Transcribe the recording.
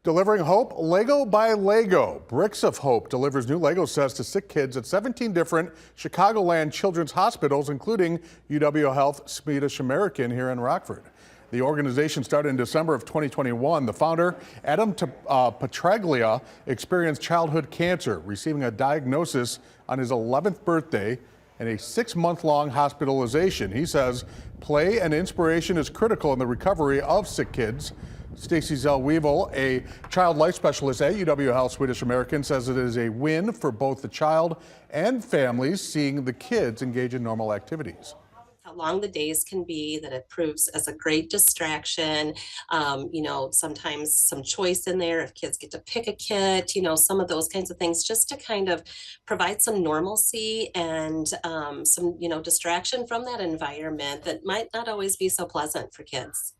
Delivering hope, Lego by Lego. Bricks of Hope delivers new Lego sets to sick kids at 17 different Chicagoland children's hospitals, including UW Health Swedish American here in Rockford. The organization started in December of 2021. The founder, Adam Petraglia, experienced childhood cancer, receiving a diagnosis on his 11th birthday and a 6-month-long hospitalization. He says play and inspiration is critical in the recovery of sick kids. Stacy Zellweevil, a child life specialist at UW Health Swedish American, says it is a win for both the child and families seeing the kids engage in normal activities. How long the days can be, that it proves as a great distraction. Sometimes some choice in there if kids get to pick a kit, some of those kinds of things, just to kind of provide some normalcy and some, distraction from that environment that might not always be so pleasant for kids.